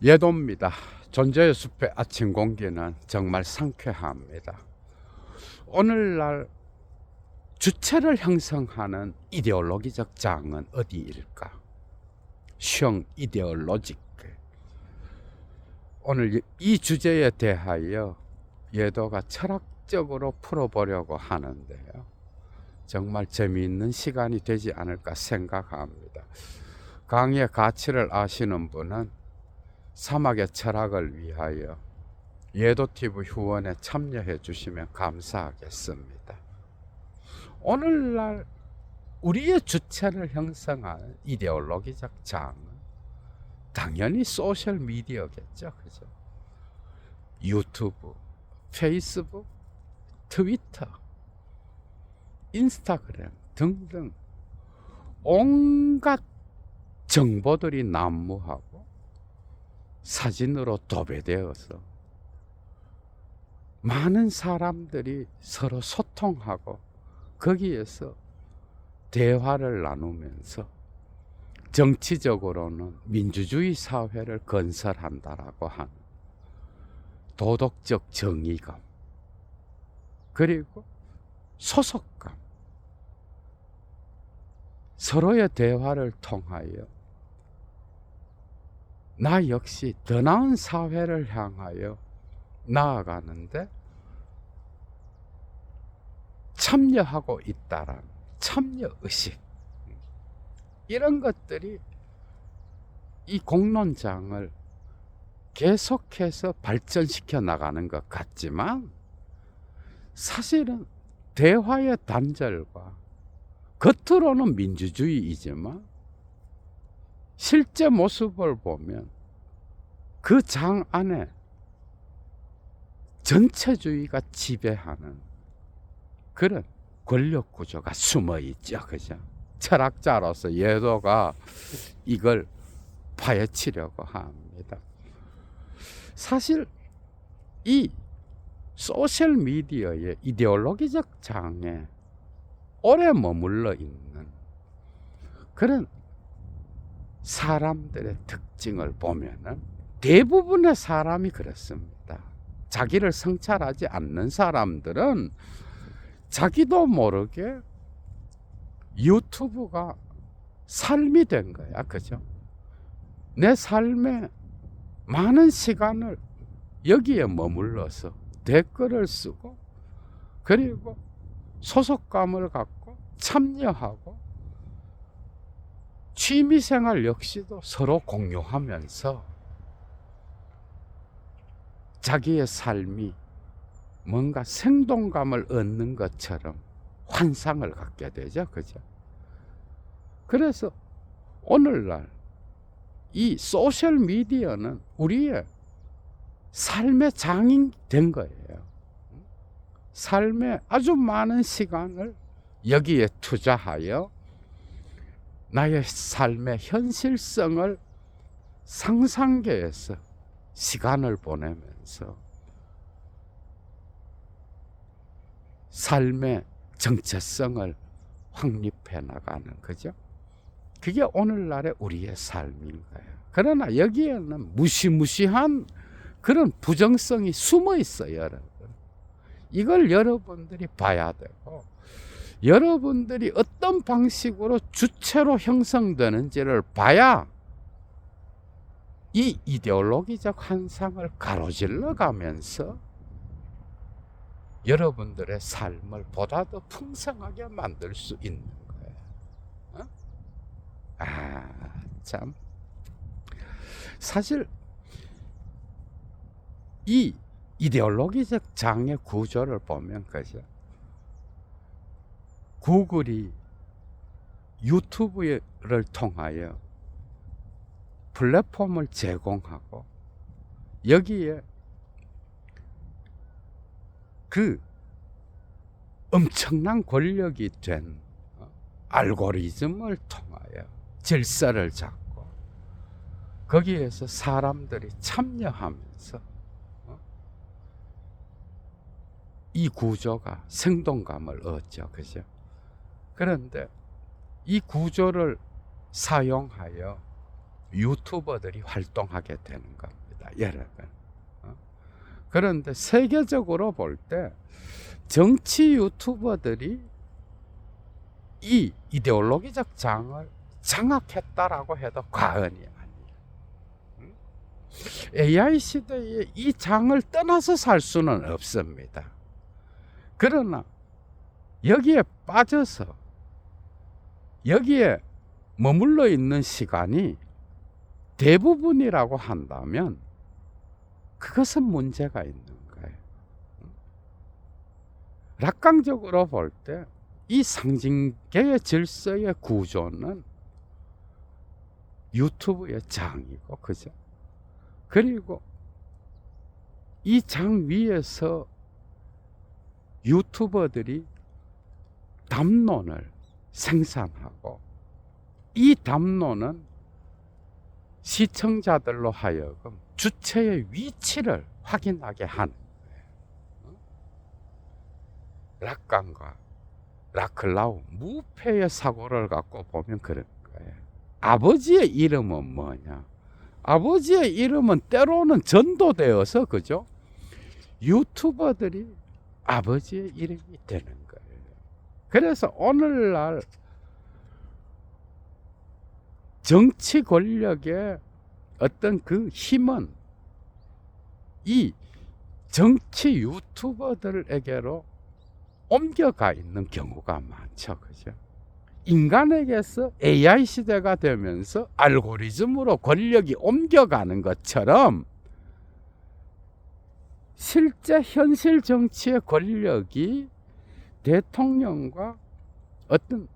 예도입니다. 존재의 숲의 아침 공기는 정말 상쾌합니다. 오늘날 주체를 형성하는 이데올로기적 장은 어디일까? 숑 이데올로직. 오늘 이 주제에 대하여 예도가 철학적으로 풀어보려고 하는데요. 정말 재미있는 시간이 되지 않을까 생각합니다. 강의의 가치를 아시는 분은 사막의 철학을 위하여 예도TV 후원에 참여해 주시면 감사하겠습니다. 오늘날 우리의 주체를 형성하는 이데올로기적 장은 당연히 소셜미디어겠죠. 그죠? 유튜브, 페이스북, 트위터, 인스타그램 등등 온갖 정보들이 난무하고 사진으로 도배되어서 많은 사람들이 서로 소통하고 거기에서 대화를 나누면서 정치적으로는 민주주의 사회를 건설한다라고 하는 도덕적 정의감, 그리고 소속감, 서로의 대화를 통하여 나 역시 더 나은 사회를 향하여 나아가는데 참여하고 있다라는 참여의식, 이런 것들이 이 공론장을 계속해서 발전시켜 나가는 것 같지만 사실은 대화의 단절과 겉으로는 민주주의이지만 실제 모습을 보면 그 장 안에 전체주의가 지배하는 그런 권력 구조가 숨어 있죠. 그죠? 철학자로서 예도가 이걸 파헤치려고 합니다. 사실 이 소셜미디어의 이데올로기적 장에 오래 머물러 있는 그런 사람들의 특징을 보면은 대부분의 사람이 그렇습니다. 자기를 성찰하지 않는 사람들은 자기도 모르게 유튜브가 삶이 된 거야. 그죠? 내 삶에 많은 시간을 여기에 머물러서 댓글을 쓰고 그리고 소속감을 갖고 참여하고 취미생활 역시도 서로 공유하면서 자기의 삶이 뭔가 생동감을 얻는 것처럼 환상을 갖게 되죠. 그죠? 그래서 오늘날 이 소셜미디어는 우리의 삶의 장이 된 거예요. 삶의 아주 많은 시간을 여기에 투자하여 나의 삶의 현실성을 상상계에서 시간을 보내면서 삶의 정체성을 확립해 나가는 거죠. 그게 오늘날의 우리의 삶인 거예요. 그러나 여기에는 무시무시한 그런 부정성이 숨어 있어요, 여러분. 이걸 여러분들이 봐야 되고, 여러분들이 어떤 방식으로 주체로 형성되는지를 봐야 이 이데올로기적 환상을 가로질러 가면서 여러분들의 삶을 보다 더 풍성하게 만들 수 있는 거예요. 참. 사실 이 이데올로기적 장의 구조를 보면 그죠? 구글이 유튜브를 통하여 플랫폼을 제공하고 여기에 그 엄청난 권력이 된 알고리즘을 통하여 질서를 잡고 거기에서 사람들이 참여하면서 이 구조가 생동감을 얻죠. 그죠? 그런데 이 구조를 사용하여 유튜버들이 활동하게 되는 겁니다, 여러분. 그런데 세계적으로 볼 때 정치 유튜버들이 이 이데올로기적 장을 장악했다라고 해도 과언이 아니에요. AI 시대에 이 장을 떠나서 살 수는 없습니다. 그러나 여기에 빠져서 여기에 머물러 있는 시간이 대부분이라고 한다면 그것은 문제가 있는 거예요. 낙관적으로 볼 때 이 상징계의 질서의 구조는 유튜브의 장이고, 그죠? 그리고 이 장 위에서 유튜버들이 담론을 생산하고, 이 담론은 시청자들로 하여금 주체의 위치를 확인하게 하는 거예요. 라칸과 라클라우 무패의 사고를 갖고 보면 그런 거예요. 아버지의 이름은 뭐냐? 아버지의 이름은 때로는 전도되어서, 그죠? 유튜버들이 아버지의 이름이 되는 거예요. 그래서 오늘날 정치 권력의 어떤 그 힘은 이 정치 유튜버들에게로 옮겨가 있는 경우가 많죠, 그죠? 인간에게서 AI 시대가 되면서 알고리즘으로 권력이 옮겨가는 것처럼 실제 현실 정치의 권력이 대통령과 어떤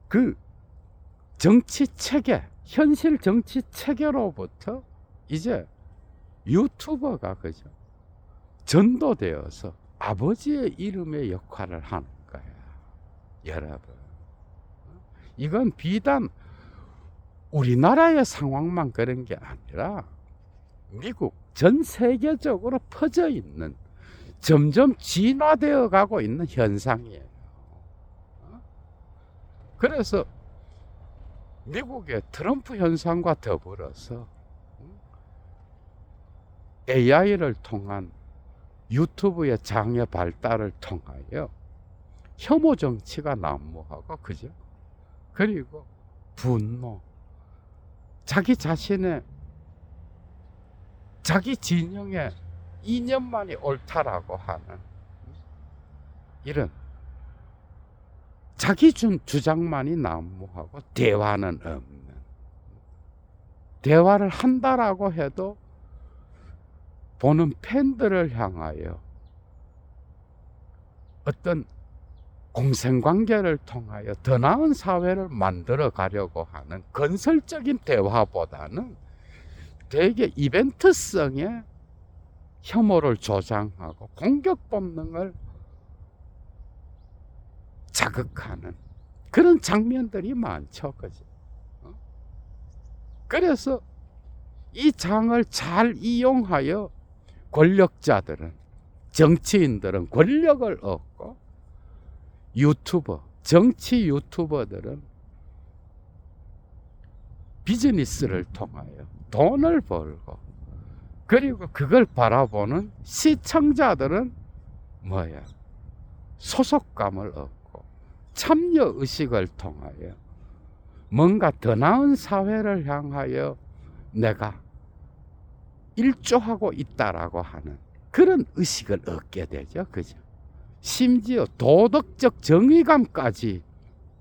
그 정치 체계, 현실 정치 체계로부터 이제 유튜버가, 그죠? 전도되어서 아버지의 이름의 역할을 하는 거야, 여러분. 이건 비단 우리나라의 상황만 그런 게 아니라 미국 전 세계적으로 퍼져 있는, 점점 진화되어 가고 있는 현상이에요. 그래서 미국의 트럼프 현상과 더불어서 AI를 통한 유튜브의 장의 발달을 통하여 혐오 정치가 난무하고, 그죠? 그리고 분노, 자기 자신의, 자기 진영의 이념만이 옳다라고 하는 이런 자기 주장만이 난무하고 대화는 없는, 대화를 한다라고 해도 보는 팬들을 향하여 어떤 공생관계를 통하여 더 나은 사회를 만들어 가려고 하는 건설적인 대화보다는 되게 이벤트성의 혐오를 조장하고 공격 본능을 자극하는 그런 장면들이 많죠, 그죠? 그래서 이 장을 잘 이용하여 권력자들은, 정치인들은 권력을 얻고, 유튜버, 정치 유튜버들은 비즈니스를 통하여 돈을 벌고, 그리고 그걸 바라보는 시청자들은 뭐야? 소속감을 얻고 참여의식을 통하여 뭔가 더 나은 사회를 향하여 내가 일조하고 있다라고 하는 그런 의식을 얻게 되죠, 그죠? 심지어 도덕적 정의감까지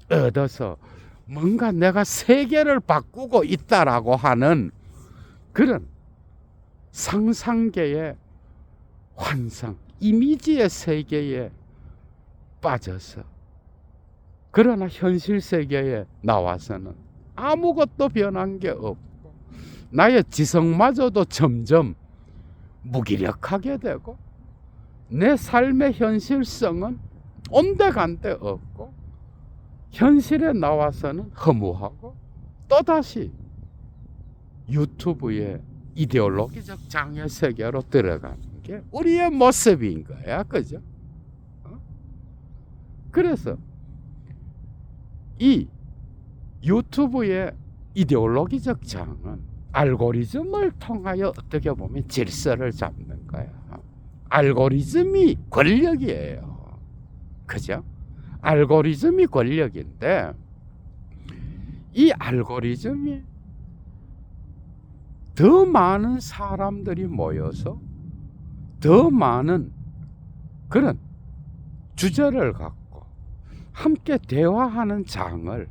얻어서 뭔가 내가 세계를 바꾸고 있다라고 하는 그런 상상계의 환상, 이미지의 세계에 빠져서, 그러나 현실 세계에 나와서는 아무것도 변한 게 없고 나의 지성마저도 점점 무기력하게 되고 내 삶의 현실성은 온데간데 없고 현실에 나와서는 허무하고 또다시 유튜브의 이데올로기적 장애 세계로 들어가는 게 우리의 모습인 거야, 그죠? 그래서 이 유튜브의 이데올로기적 장은 알고리즘을 통하여 어떻게 보면 질서를 잡는 거야. 알고리즘이 권력이에요. 그죠? 알고리즘이 권력인데 이 알고리즘이 더 많은 사람들이 모여서 더 많은 그런 주제를 갖고 함께 대화하는 장을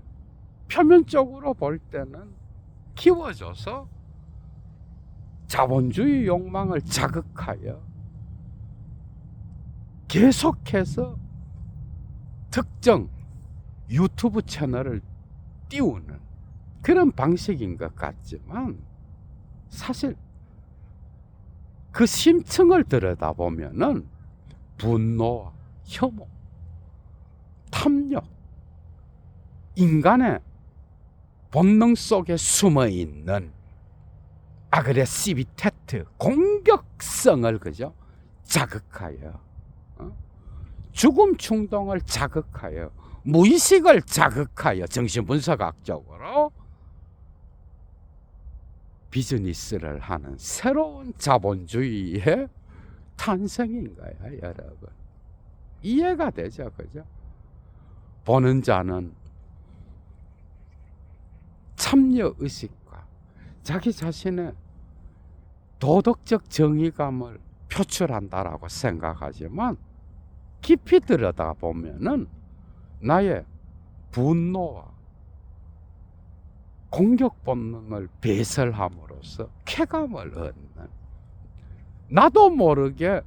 표면적으로 볼 때는 키워줘서 자본주의 욕망을 자극하여 계속해서 특정 유튜브 채널을 띄우는 그런 방식인 것 같지만 사실 그 심층을 들여다보면은 분노와 혐오, 탐욕, 인간의 본능 속에 숨어 있는 아그레시비테트, 공격성을 그죠? 자극하여 죽음 충동을 자극하여 무의식을 자극하여 정신분석학적으로 비즈니스를 하는 새로운 자본주의의 탄생인 거야, 여러분. 이해가 되죠, 그죠? 보는 자는 참여의식과 자기 자신의 도덕적 정의감을 표출한다라고 생각하지만 깊이 들여다보면은 나의 분노와 공격 본능을 배설함으로써 쾌감을 얻는, 나도 모르게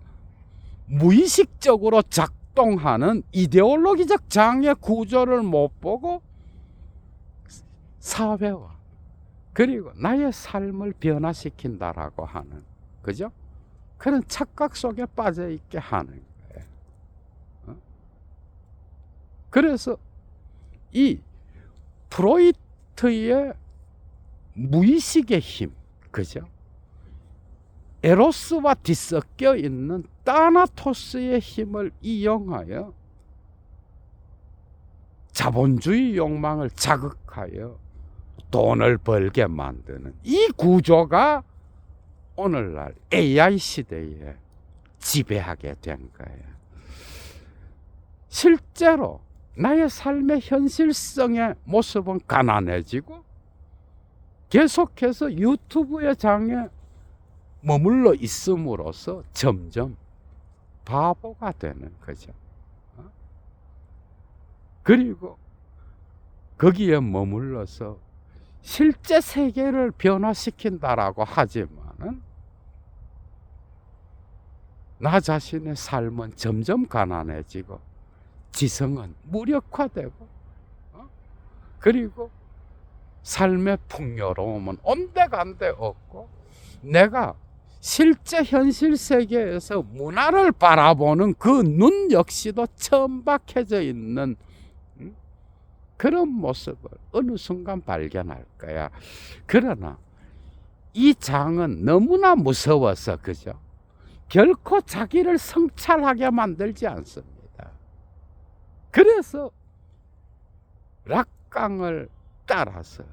무의식적으로 작동하는 이데올로기적 장애 구조를 못 보고 사회와 그리고 나의 삶을 변화시킨다라고 하는, 그죠? 그런 착각 속에 빠져 있게 하는 거예요. 그래서 이 프로이트의 무의식의 힘, 그죠? 에로스와 뒤섞여 있는 타나토스의 힘을 이용하여 자본주의 욕망을 자극하여 돈을 벌게 만드는 이 구조가 오늘날 AI 시대에 지배하게 된 거예요. 실제로 나의 삶의 현실성의 모습은 가난해지고 계속해서 유튜브의 장에 머물러 있음으로써 점점 바보가 되는 거죠. 그리고 거기에 머물러서 실제 세계를 변화시킨다라고 하지만은 나 자신의 삶은 점점 가난해지고 지성은 무력화되고 그리고 삶의 풍요로움은 온데간데 없고 내가 실제 현실 세계에서 문화를 바라보는 그 눈 역시도 천박해져 있는 그런 모습을 어느 순간 발견할 거야. 그러나 이 장은 너무나 무서워서 그죠? 결코 자기를 성찰하게 만들지 않습니다. 그래서 락강을 따라서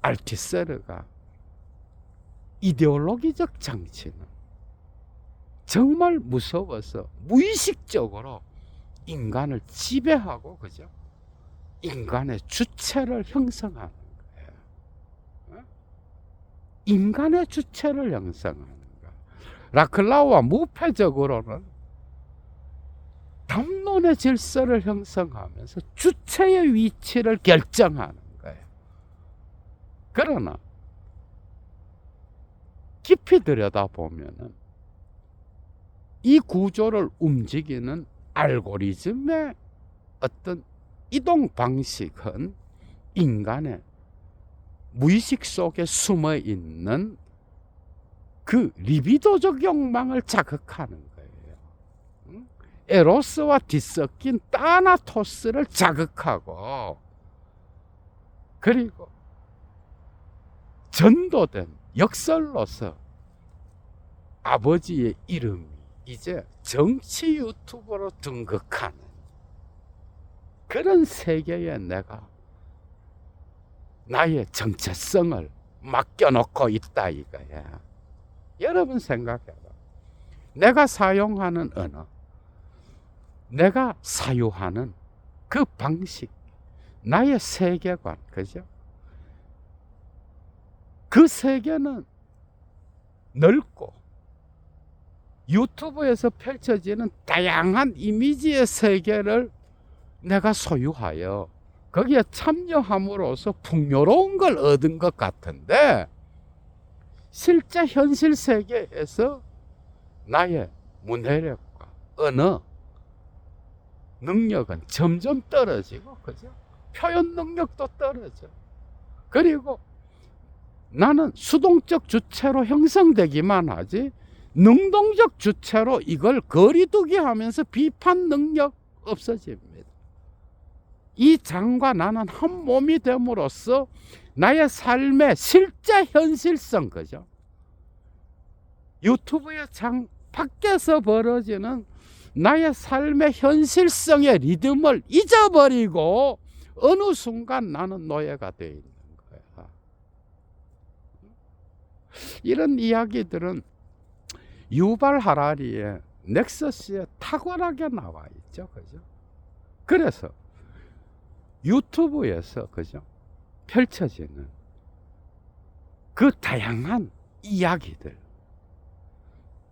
알티세르가 이데올로기적 정치는 정말 무서워서 무의식적으로 인간을 지배하고 그죠? 인간의 주체를 형성하는 거예요. 인간의 주체를 형성하는 거예요. 라클라우와 무패적으로는 담론의 질서를 형성하면서 주체의 위치를 결정하는 거예요. 그러나 깊이 들여다보면은 이 구조를 움직이는 알고리즘의 어떤 이동 방식은 인간의 무의식 속에 숨어 있는 그 리비도적 욕망을 자극하는 거예요. 에로스와 뒤섞인 타나토스를 자극하고 그리고 전도된 역설로서 아버지의 이름이 이제 정치 유튜버로 등극하는 그런 세계에 내가 나의 정체성을 맡겨놓고 있다 이거야. 여러분 생각해봐. 내가 사용하는 언어, 내가 사유하는 그 방식, 나의 세계관, 그죠? 그 세계는 넓고 유튜브에서 펼쳐지는 다양한 이미지의 세계를 내가 소유하여 거기에 참여함으로써 풍요로운 걸 얻은 것 같은데, 실제 현실 세계에서 나의 문해력과 언어 능력은 점점 떨어지고, 그죠? 표현 능력도 떨어져. 그리고 나는 수동적 주체로 형성되기만 하지 능동적 주체로 이걸 거리두기 하면서 비판 능력 없어집니다. 이 장과 나는 한 몸이 됨으로써 나의 삶의 실제 현실성, 그죠? 유튜브의 장 밖에서 벌어지는 나의 삶의 현실성의 리듬을 잊어버리고 어느 순간 나는 노예가 되어 있는 거야. 이런 이야기들은 유발 하라리의 넥서스에 탁월하게 나와 있죠, 그죠? 그래서 유튜브에서, 그죠? 펼쳐지는 그 다양한 이야기들,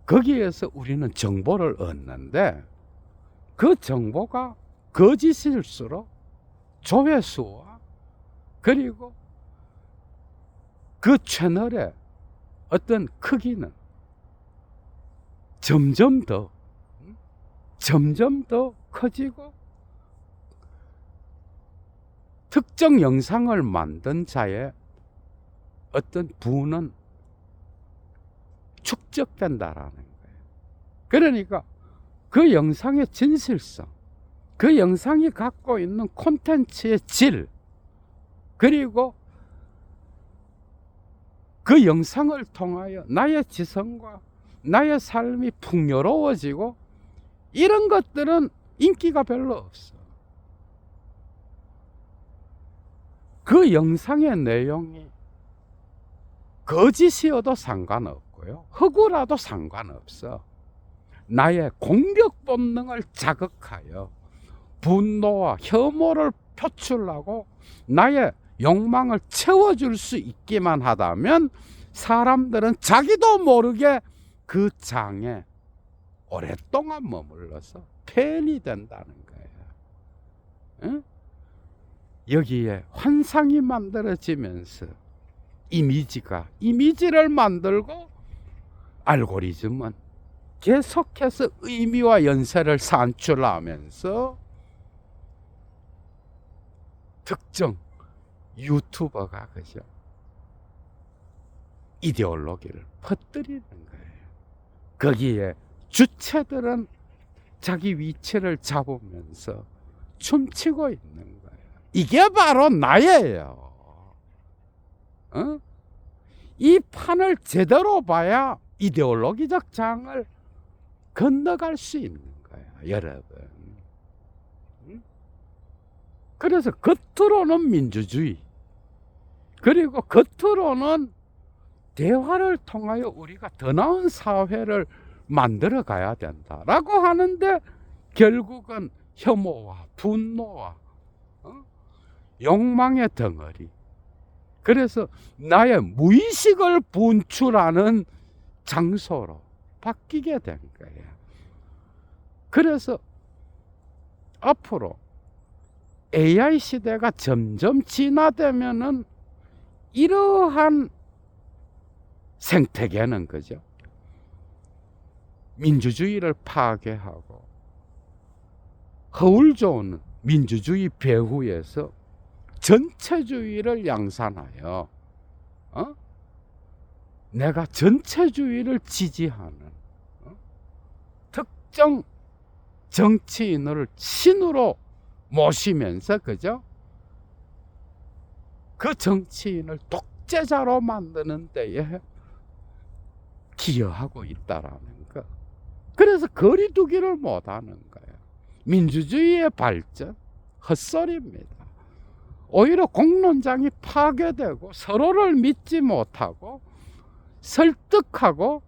거기에서 우리는 정보를 얻는데, 그 정보가 거짓일수록 조회수와 그리고 그 채널의 어떤 크기는 점점 더 커지고, 특정 영상을 만든 자의 어떤 부는 축적된다라는 거예요. 그러니까 그 영상의 진실성, 그 영상이 갖고 있는 콘텐츠의 질, 그리고 그 영상을 통하여 나의 지성과 나의 삶이 풍요로워지고, 이런 것들은 인기가 별로 없어. 그 영상의 내용이 거짓이어도 상관없고요, 허구라도 상관없어. 나의 공격 본능을 자극하여 분노와 혐오를 표출하고 나의 욕망을 채워줄 수 있기만 하다면 사람들은 자기도 모르게 그 장에 오랫동안 머물러서 팬이 된다는 거예요. 응? 여기에 환상이 만들어지면서 이미지를 만들고, 알고리즘은 계속해서 의미와 연세를 산출하면서 특정 유튜버가, 그죠? 이데올로기를 퍼뜨리는 거예요. 거기에 주체들은 자기 위치를 잡으면서 춤추고 있는 거예요. 이게 바로 나예요. 어? 이 판을 제대로 봐야 이데올로기적 장을 건너갈 수 있는 거야, 여러분. 그래서 겉으로는 민주주의, 그리고 겉으로는 대화를 통하여 우리가 더 나은 사회를 만들어 가야 된다라고 하는데, 결국은 혐오와 분노와 욕망의 덩어리, 그래서 나의 무의식을 분출하는 장소로 바뀌게 된 거예요. 그래서 앞으로 AI 시대가 점점 진화되면은 이러한 생태계는, 그죠? 민주주의를 파괴하고 허울 좋은 민주주의 배후에서 전체주의를 양산하여 내가 전체주의를 지지하는 특정 정치인을 신으로 모시면서, 그죠? 그 정치인을 독재자로 만드는 데에 기여하고 있다라는 거. 그래서 거리두기를 못하는 거예요. 민주주의의 발전 헛소리입니다. 오히려 공론장이 파괴되고 서로를 믿지 못하고 설득하고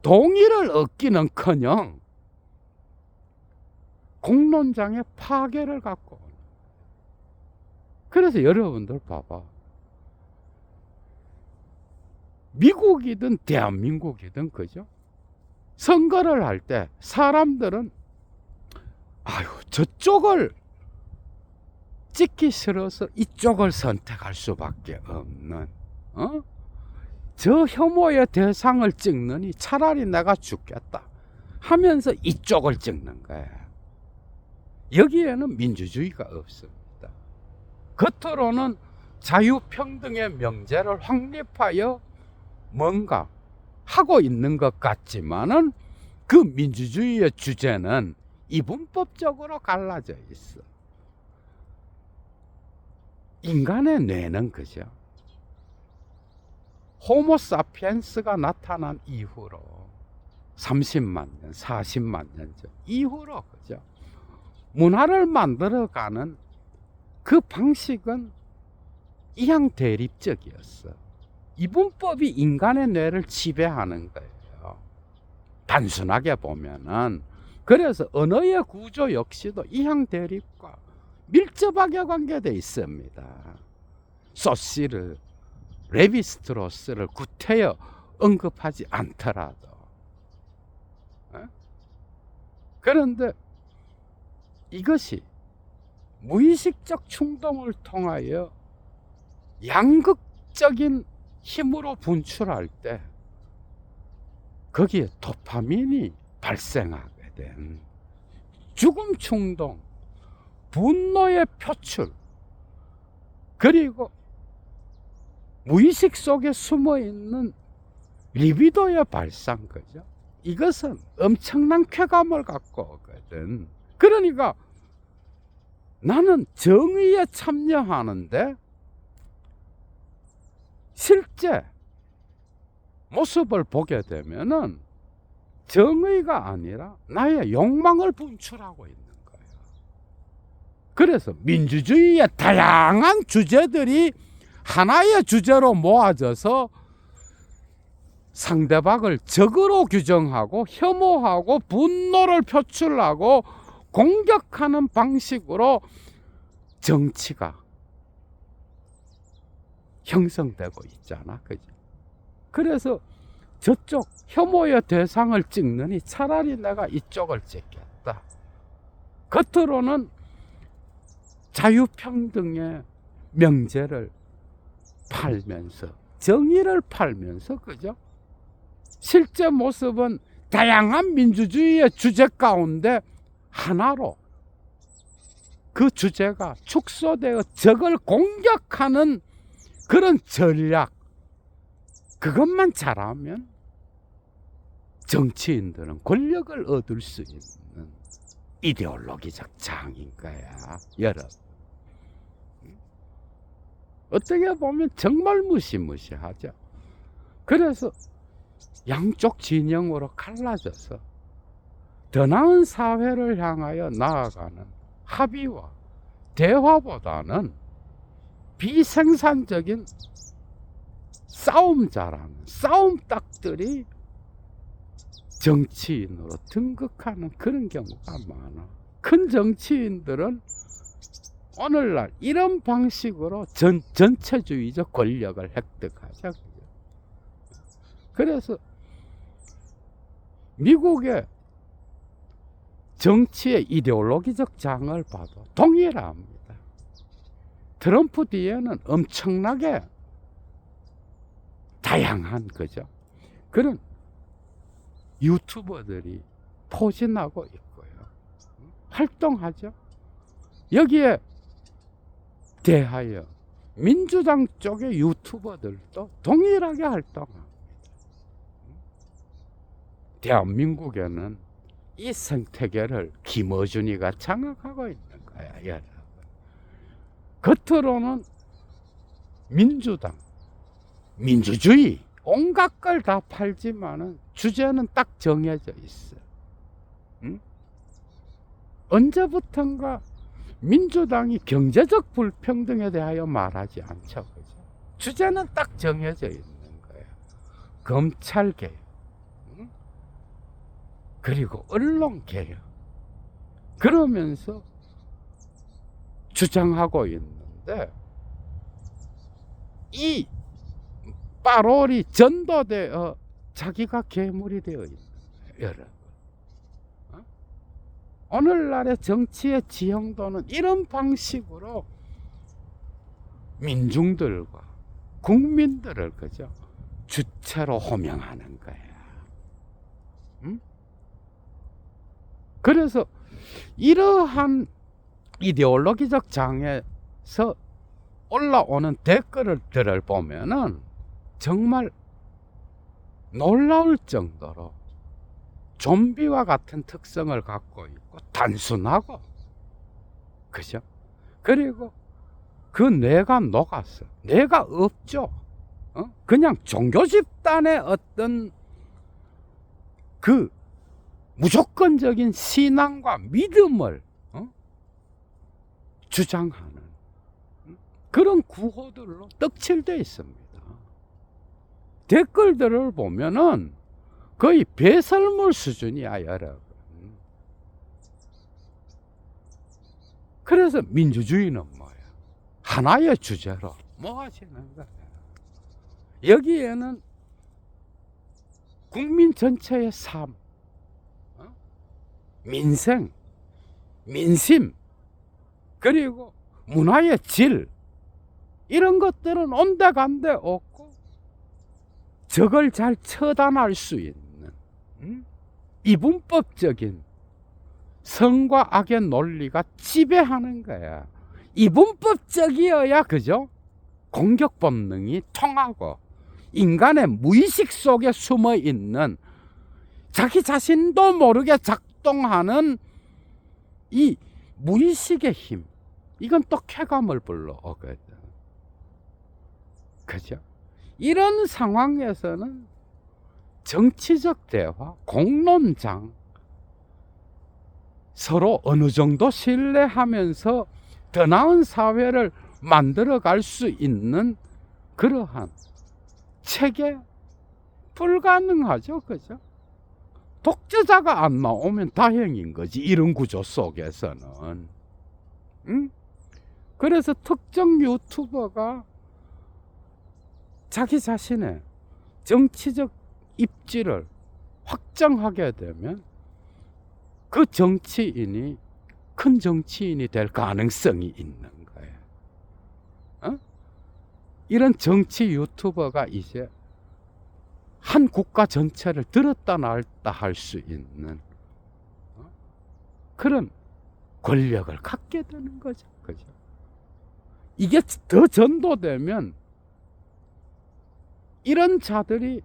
동의를 얻기는커녕 공론장의 파괴를 갖고 오는. 그래서 여러분들 봐봐. 미국이든 대한민국이든 그죠? 선거를 할 때 사람들은 아유 저쪽을 찍기 싫어서 이쪽을 선택할 수밖에 없는 저 혐오의 대상을 찍느니 차라리 내가 죽겠다 하면서 이쪽을 찍는 거야. 여기에는 민주주의가 없습니다. 겉으로는 자유평등의 명제를 확립하여 뭔가 하고 있는 것 같지만은 그 민주주의의 주제는 이분법적으로 갈라져 있어. 인간의 뇌는 그죠? 호모사피엔스가 나타난 이후로 30만 년, 40만 년 전 이후로 그죠? 문화를 만들어가는 그 방식은 이양 대립적이었어. 이분법이 인간의 뇌를 지배하는 거예요. 단순하게 보면은. 그래서 언어의 구조 역시도 이양 대립과 밀접하게 관계되어 있습니다. 소시를, 레비스트로스를 구태여 언급하지 않더라도. 그런데 이것이 무의식적 충동을 통하여 양극적인 힘으로 분출할 때 거기에 도파민이 발생하게 된 죽음 충동, 분노의 표출, 그리고 무의식 속에 숨어있는 리비도의 발상, 그죠? 이것은 엄청난 쾌감을 갖고 오거든. 그러니까 나는 정의에 참여하는데 실제 모습을 보게 되면은 정의가 아니라 나의 욕망을 분출하고 있는 거예요. 그래서 민주주의의 다양한 주제들이 하나의 주제로 모아져서 상대방을 적으로 규정하고 혐오하고 분노를 표출하고 공격하는 방식으로 정치가 형성되고 있잖아. 그죠? 그래서 저쪽 혐오의 대상을 찍느니 차라리 내가 이쪽을 찍겠다. 겉으로는 자유평등의 명제를 팔면서 정의를 팔면서 그죠? 실제 모습은 다양한 민주주의의 주제 가운데 하나로 그 주제가 축소되어 적을 공격하는 그런 전략, 그것만 잘하면 정치인들은 권력을 얻을 수 있는 이데올로기적 장인 거야, 여러분. 어떻게 보면 정말 무시무시하죠. 그래서 양쪽 진영으로 갈라져서 더 나은 사회를 향하여 나아가는 합의와 대화보다는 비생산적인 싸움자라는 싸움닭들이 정치인으로 등극하는 그런 경우가 많아. 큰 정치인들은 오늘날 이런 방식으로 전체주의적 권력을 획득하죠. 그래서 미국의 정치의 이데올로기적 장을 봐도 동일합니다. 트럼프 뒤에는 엄청나게 다양한 그죠? 그런 유튜버들이 포진하고 있고요. 활동하죠. 여기에 대하여 민주당 쪽의 유튜버들도 동일하게 활동합니다. 대한민국에는 이 생태계를 김어준이가 장악하고 있는 거야, 여러분. 겉으로는 민주당, 민주주의, 온갖 걸 다 팔지만은 주제는 딱 정해져 있어. 응? 언제부턴가 민주당이 경제적 불평등에 대하여 말하지 않죠. 그죠? 주제는 딱 정해져 있는 거예요. 검찰 개혁, 그리고 언론 개혁. 그러면서 주장하고 있는데, 이 빠롤이 전도되어 자기가 괴물이 되어 있는 거예요, 여러분. 오늘날의 정치의 지형도는 이런 방식으로 민중들과 국민들을 그죠? 주체로 호명하는 거야. 그래서 이러한 이데올로기적 장에서 올라오는 댓글들을 보면은 정말 놀라울 정도로 좀비와 같은 특성을 갖고 있고 단순하고, 그죠? 그리고 그 뇌가 녹았어. 뇌가 없죠. 그냥 종교 집단의 어떤 그 무조건적인 신앙과 믿음을 주장하는 그런 구호들로 떡칠되어 있습니다. 댓글들을 보면은 거의 배설물 수준이야, 여러분. 그래서 민주주의는 뭐야? 하나의 주제로 모아지는 거야. 여기에는 국민 전체의 삶, 민생, 민심, 그리고 문화의 질, 이런 것들은 온데간데 없고 적을 잘 처단할 수 있는 이분법적인 선과 악의 논리가 지배하는 거야. 이분법적이어야, 그죠? 공격 본능이 통하고 인간의 무의식 속에 숨어 있는 자기 자신도 모르게 작동하는 이 무의식의 힘, 이건 또 쾌감을 불러오거든. 그죠? 이런 상황에서는 정치적 대화, 공론장, 서로 어느 정도 신뢰하면서 더 나은 사회를 만들어갈 수 있는 그러한 체계, 불가능하죠. 그죠? 독재자가 안 나오면 다행인 거지, 이런 구조 속에서는. 그래서 특정 유튜버가 자기 자신의 정치적 입지를 확장하게 되면 그 정치인이 큰 정치인이 될 가능성이 있는 거예요. 이런 정치 유튜버가 이제 한 국가 전체를 들었다 놨다 할 수 있는 그런 권력을 갖게 되는 거죠. 그죠? 이게 더 전도되면 이런 자들이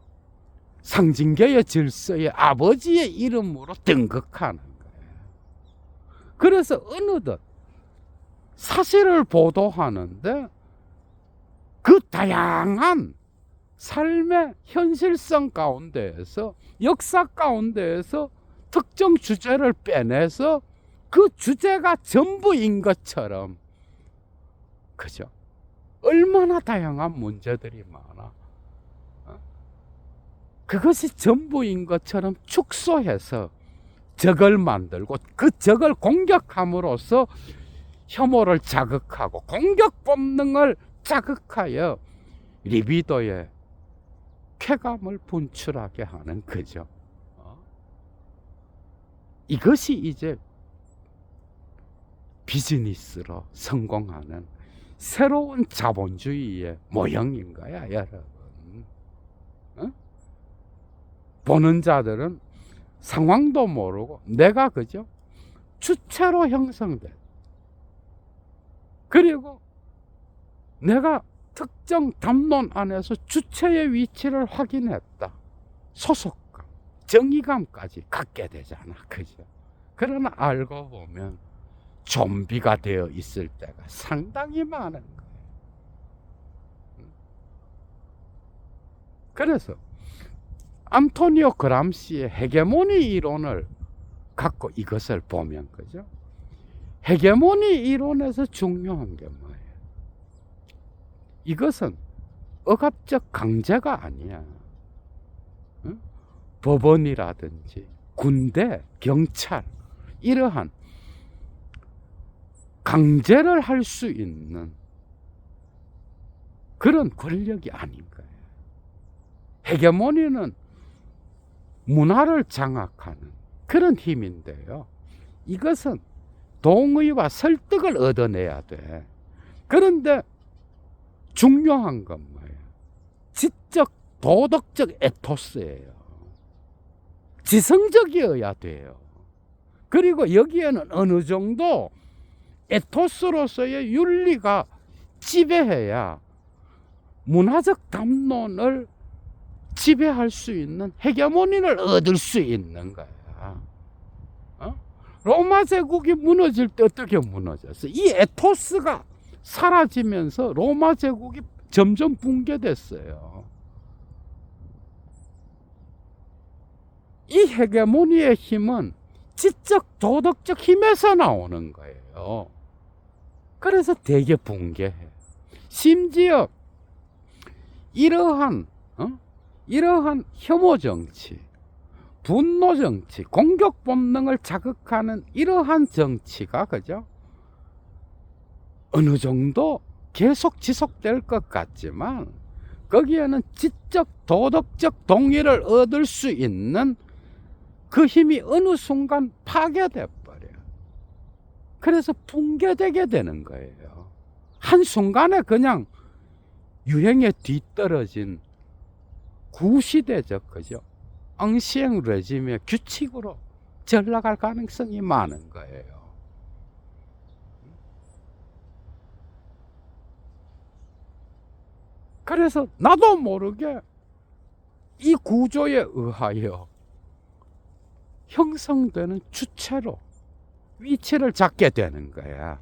상징계의 질서의 아버지의 이름으로 등극하는 거예요. 그래서 어느덧 사실을 보도하는데 그 다양한 삶의 현실성 가운데에서, 역사 가운데에서 특정 주제를 빼내서 그 주제가 전부인 것처럼, 그죠? 얼마나 다양한 문제들이 많아. 그것이 전부인 것처럼 축소해서 적을 만들고 그 적을 공격함으로써 혐오를 자극하고 공격 본능을 자극하여 리비도의 쾌감을 분출하게 하는 거죠. 이것이 이제 비즈니스로 성공하는 새로운 자본주의의 모형인 거야, 여러분. 보는 자들은 상황도 모르고 내가, 그죠? 주체로 형성된, 그리고 내가 특정 담론 안에서 주체의 위치를 확인했다. 소속감, 정의감까지 갖게 되잖아. 그죠? 그러나 알고 보면 좀비가 되어 있을 때가 상당히 많은 거예요. 그래서 안토니오 그람시의 헤게모니 이론을 갖고 이것을 보면, 그죠? 헤게모니 이론에서 중요한 게 뭐예요? 이것은 억압적 강제가 아니야. 응? 법원이라든지 군대, 경찰 이러한 강제를 할 수 있는 그런 권력이 아닌 거예요. 헤게모니는 문화를 장악하는 그런 힘인데요. 이것은 동의와 설득을 얻어내야 돼. 그런데 중요한 건 뭐예요? 지적, 도덕적 에토스예요. 지성적이어야 돼요. 그리고 여기에는 어느 정도 에토스로서의 윤리가 지배해야 문화적 담론을 지배할 수 있는 헤게모니를 얻을 수 있는 거야. 로마 제국이 무너질 때 어떻게 무너졌어? 이 에토스가 사라지면서 로마 제국이 점점 붕괴됐어요. 이 헤게모니의 힘은 지적 도덕적 힘에서 나오는 거예요. 그래서 되게 붕괴해. 심지어 이러한 혐오 정치, 분노 정치, 공격 본능을 자극하는 이러한 정치가 그죠? 어느 정도 계속 지속될 것 같지만 거기에는 지적 도덕적 동의를 얻을 수 있는 그 힘이 어느 순간 파괴돼 버려요. 그래서 붕괴되게 되는 거예요. 한순간에 그냥 유행에 뒤떨어진 구시대적 그죠? 앙시eng 레짐의 규칙으로 전락할 가능성이 많은 거예요. 그래서 나도 모르게 이 구조에 의하여 형성되는 주체로 위치를 잡게 되는 거야.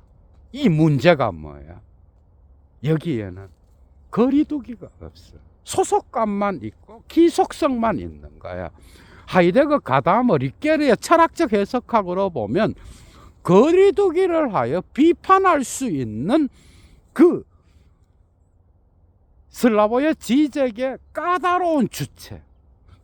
이 문제가 뭐야? 여기에는 거리두기가 없어. 소속감만 있고 기속성만 있는 거야. 하이데거 가다머 리케르의 철학적 해석학으로 보면 거리두기를 하여 비판할 수 있는 그 슬라보의 지적의 까다로운 주체,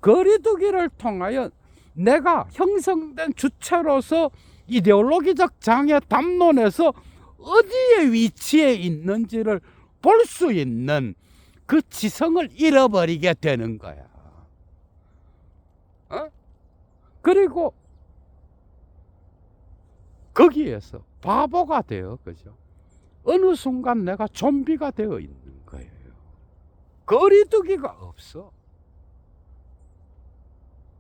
거리두기를 통하여 내가 형성된 주체로서 이데올로기적 장애 담론에서 어디에 위치해 있는지를 볼 수 있는 그 지성을 잃어버리게 되는 거야. 그리고 거기에서 바보가 되어, 그죠? 어느 순간 내가 좀비가 되어 있는 거예요. 거리두기가 없어.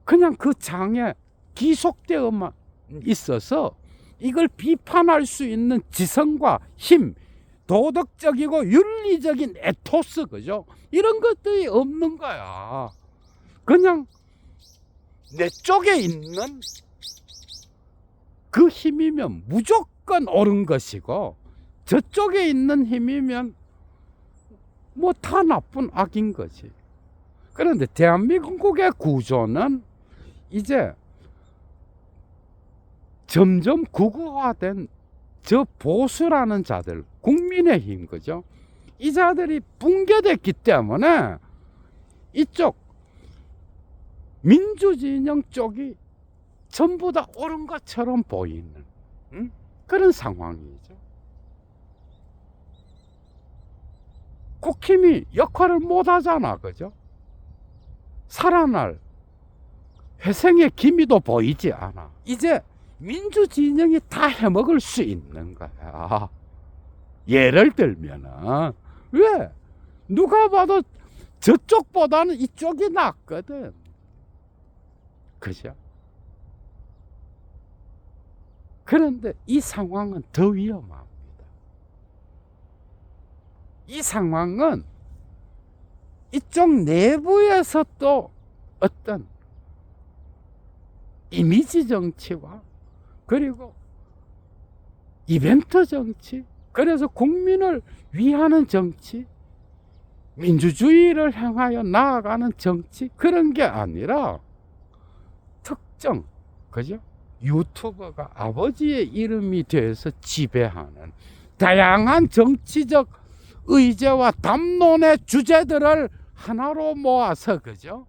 그냥 그 장애 기속되어만 있어서 이걸 비판할 수 있는 지성과 힘, 도덕적이고 윤리적인 에토스, 그죠? 이런 것들이 없는 거야. 그냥 내 쪽에 있는 그 힘이면 무조건 옳은 것이고 저쪽에 있는 힘이면 뭐 다 나쁜 악인 거지. 그런데 대한민국의 구조는 이제 점점 극우화된 저 보수라는 자들, 국민의힘, 그죠? 이 자들이 붕괴됐기 때문에 이쪽 민주진영 쪽이 전부 다 옳은 것처럼 보이는 그런 상황이죠. 국힘이 역할을 못 하잖아, 그죠? 살아날 회생의 기미도 보이지 않아. 이제 민주진영이 다 해먹을 수 있는 거야. 예를 들면은, 왜? 누가 봐도 저쪽보다는 이쪽이 낫거든. 그죠? 그런데 이 상황은 더 위험합니다. 이 상황은 이쪽 내부에서 또 어떤 이미지 정치와 그리고 이벤트 정치, 그래서 국민을 위하는 정치, 민주주의를 향하여 나아가는 정치, 그런 게 아니라 특정, 그죠? 유튜버가 아버지의 이름이 돼서 지배하는 다양한 정치적 의제와 담론의 주제들을 하나로 모아서 그죠?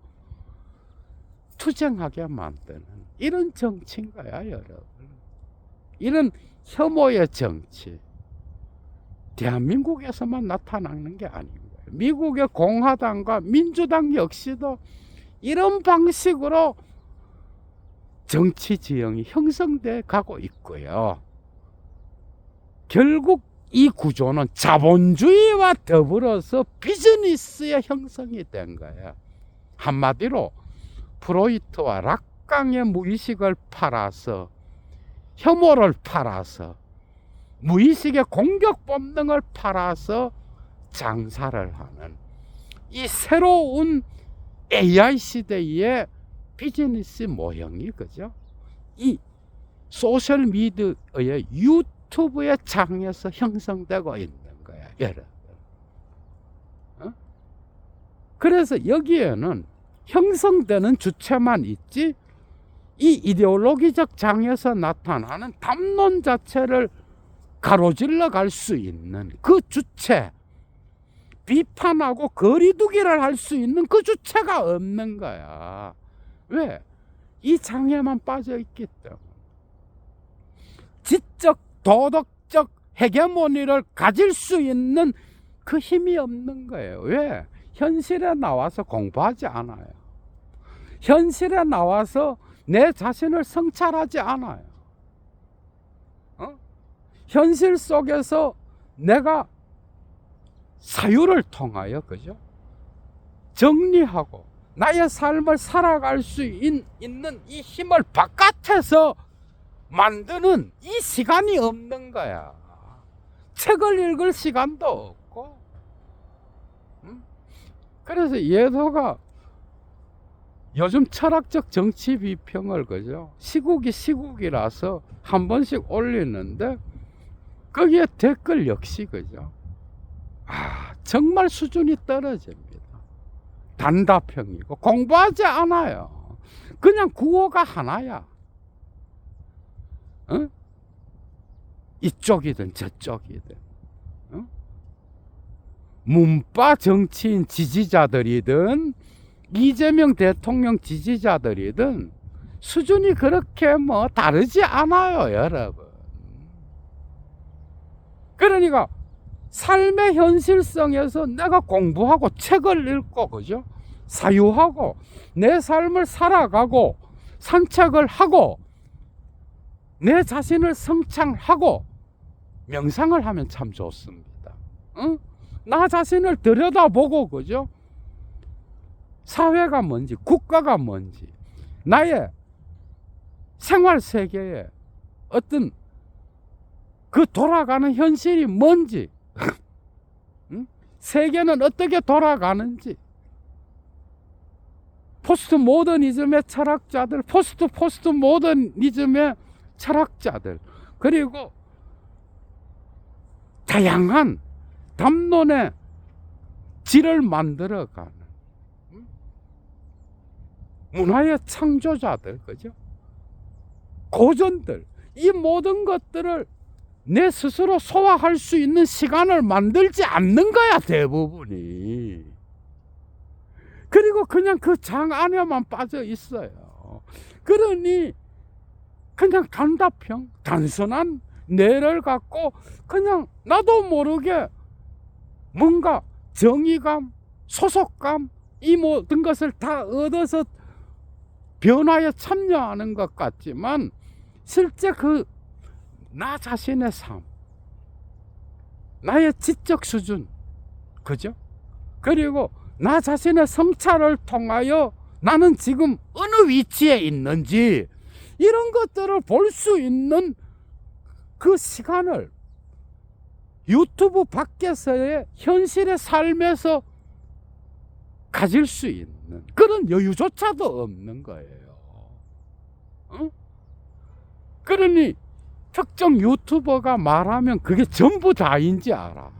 투쟁하게 만드는 이런 정치인 거야, 여러분. 이런 혐오의 정치. 대한민국에서만 나타나는 게 아닌 거예요. 미국의 공화당과 민주당 역시도 이런 방식으로 정치 지형이 형성돼 가고 있고요. 결국 이 구조는 자본주의와 더불어서 비즈니스의 형성이 된 거예요. 한마디로 프로이트와 락강의 무의식을 팔아서 혐오를 팔아서 무의식의 공격 본능을 팔아서 장사를 하는 이 새로운 AI 시대의 비즈니스 모형이 그죠? 이 소셜 미디어의 유튜브의 장에서 형성되고 있는 거야, 여러분. 그래서 여기에는 형성되는 주체만 있지 이 이데올로기적 장에서 나타나는 담론 자체를 가로질러 갈 수 있는 그 주체, 비판하고 거리두기를 할 수 있는 그 주체가 없는 거야. 왜? 이 장애만 빠져 있기 때문에. 지적, 도덕적 헤게모니를 가질 수 있는 그 힘이 없는 거예요. 왜? 현실에 나와서 공부하지 않아요. 현실에 나와서 내 자신을 성찰하지 않아요. 현실 속에서 내가 사유를 통하여 그죠? 정리하고 나의 삶을 살아갈 수 있는 이 힘을 바깥에서 만드는 이 시간이 없는 거야. 책을 읽을 시간도 없고. 그래서 예도가 요즘 철학적 정치 비평을 그죠? 시국이 시국이라서 한 번씩 올리는데 거기에 댓글 역시 그죠? 정말 수준이 떨어집니다. 단답형이고 공부하지 않아요. 그냥 구호가 하나야. 이쪽이든 저쪽이든. 문파 정치인 지지자들이든 이재명 대통령 지지자들이든 수준이 그렇게 다르지 않아요, 여러분. 그러니까 삶의 현실성에서 내가 공부하고 책을 읽고 그죠? 사유하고 내 삶을 살아가고 산책을 하고 내 자신을 성찰하고 명상을 하면 참 좋습니다. 나 자신을 들여다보고 그죠? 사회가 뭔지 국가가 뭔지 나의 생활 세계에 어떤 그 돌아가는 현실이 뭔지 세계는 어떻게 돌아가는지 포스트 모더니즘의 철학자들 포스트 모더니즘의 철학자들 그리고 다양한 담론의 질을 만들어가는 문화의 창조자들 그죠? 고전들 이 모든 것들을 내 스스로 소화할 수 있는 시간을 만들지 않는 거야 대부분이. 그리고 그냥 그 장 안에만 빠져 있어요. 그러니 그냥 단답형 단순한 뇌를 갖고 그냥 나도 모르게 뭔가 정의감 소속감 이 모든 것을 다 얻어서 변화에 참여하는 것 같지만 실제 그 나 자신의 삶, 나의 지적 수준, 그죠? 그리고 나 자신의 성찰을 통하여 나는 지금 어느 위치에 있는지 이런 것들을 볼 수 있는 그 시간을 유튜브 밖에서의 현실의 삶에서 가질 수 있는 그런 여유조차도 없는 거예요. 그러니 특정 유튜버가 말하면 그게 전부 다인지 알아.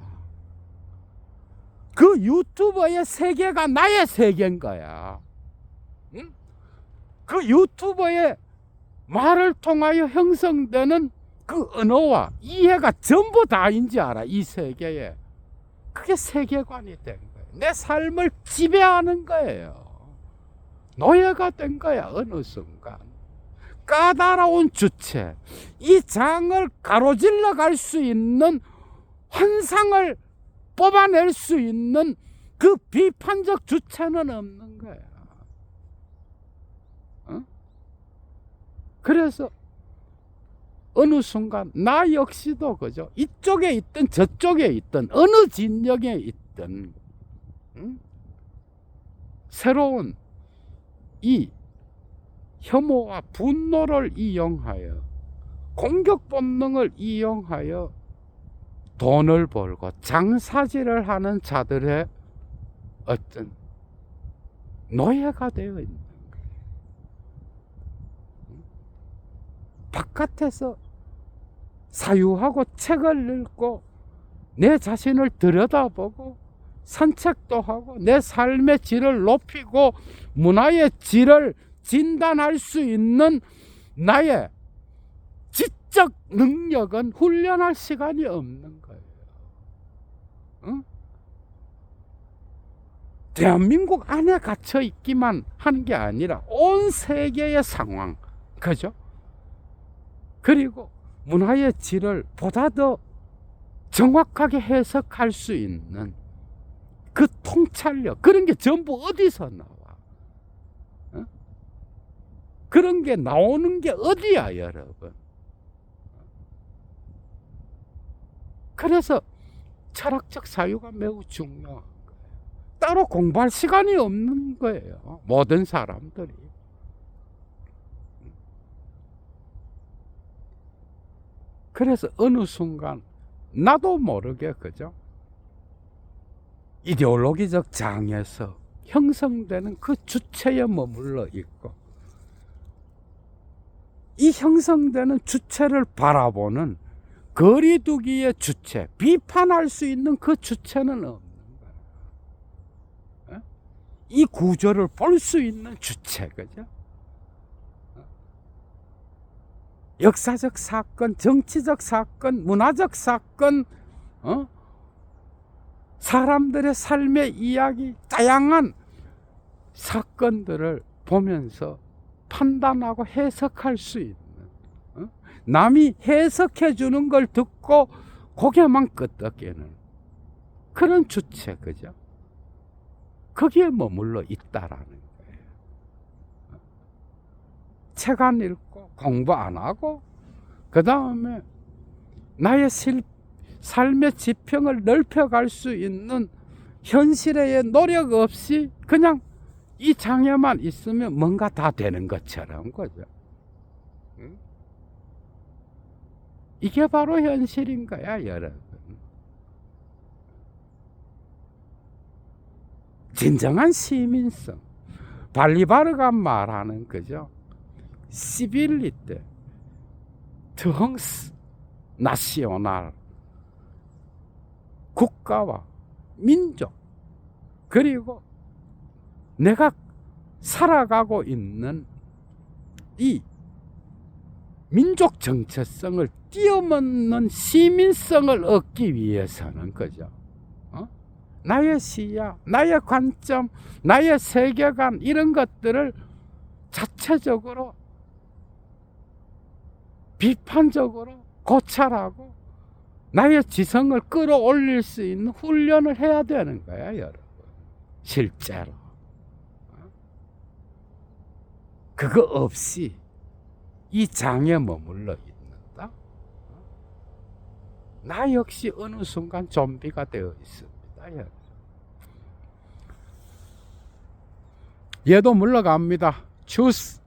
그 유튜버의 세계가 나의 세계인 거야. 그 유튜버의 말을 통하여 형성되는 그 언어와 이해가 전부 다인지 알아. 이 세계에. 그게 세계관이 된 거예요. 내 삶을 지배하는 거예요. 노예가 된 거야. 어느 순간 까다로운 주체, 이 장을 가로질러 갈 수 있는 환상을 뽑아낼 수 있는 그 비판적 주체는 없는 거야. 그래서 어느 순간 나 역시도 그죠, 이쪽에 있든 저쪽에 있든 어느 진영에 있든 새로운 이 혐오와 분노를 이용하여, 공격 본능을 이용하여 돈을 벌고 장사질을 하는 자들의 어떤 노예가 되어 있는 거예요. 바깥에서 사유하고 책을 읽고 내 자신을 들여다보고 산책도 하고 내 삶의 질을 높이고 문화의 질을 진단할 수 있는 나의 지적 능력은 훈련할 시간이 없는 거예요. 응? 대한민국 안에 갇혀 있기만 하는 게 아니라 온 세계의 상황, 그죠? 그리고 문화의 질을 보다 더 정확하게 해석할 수 있는 그 통찰력, 그런 게 전부 어디서 나와? 어? 그런 게 나오는 게 어디야, 여러분? 그래서 철학적 사유가 매우 중요한 거예요. 따로 공부할 시간이 없는 거예요, 모든 사람들이. 그래서 어느 순간 나도 모르게, 그죠? 이데올로기적 장에서 형성되는 그 주체에 머물러 있고, 이 형성되는 주체를 바라보는 거리두기의 주체, 비판할 수 있는 그 주체는 없는 거예요. 이 구조를 볼 수 있는 주체, 그죠? 역사적 사건, 정치적 사건, 문화적 사건, 사람들의 삶의 이야기, 다양한 사건들을 보면서 판단하고 해석할 수 있는, 남이 해석해 주는 걸 듣고 고개만 끄덕이는 그런 주체, 그죠? 거기에 머물러 있다라는 거예요. 책 안 읽고 공부 안 하고 그 다음에 나의 삶의 지평을 넓혀갈 수 있는 현실의 노력 없이 그냥 이 장애만 있으면 뭔가 다 되는 것처럼, 그죠? 이게 바로 현실인 거야, 여러분. 진정한 시민성, 발리바르가 말하는, 그죠? 시빌리테, 트헝스 나시오날, 국가와 민족, 그리고 내가 살아가고 있는 이 민족 정체성을 뛰어넘는 시민성을 얻기 위해서는, 그죠? 나의 시야, 나의 관점, 나의 세계관, 이런 것들을 자체적으로 비판적으로 고찰하고 나의 지성을 끌어올릴 수 있는 훈련을 해야 되는 거야, 여러분. 실제로. 그거 없이 이 장에 머물러 있는다? 나 역시 어느 순간 좀비가 되어 있습니다, 여러분. 얘도 물러갑니다. 주스.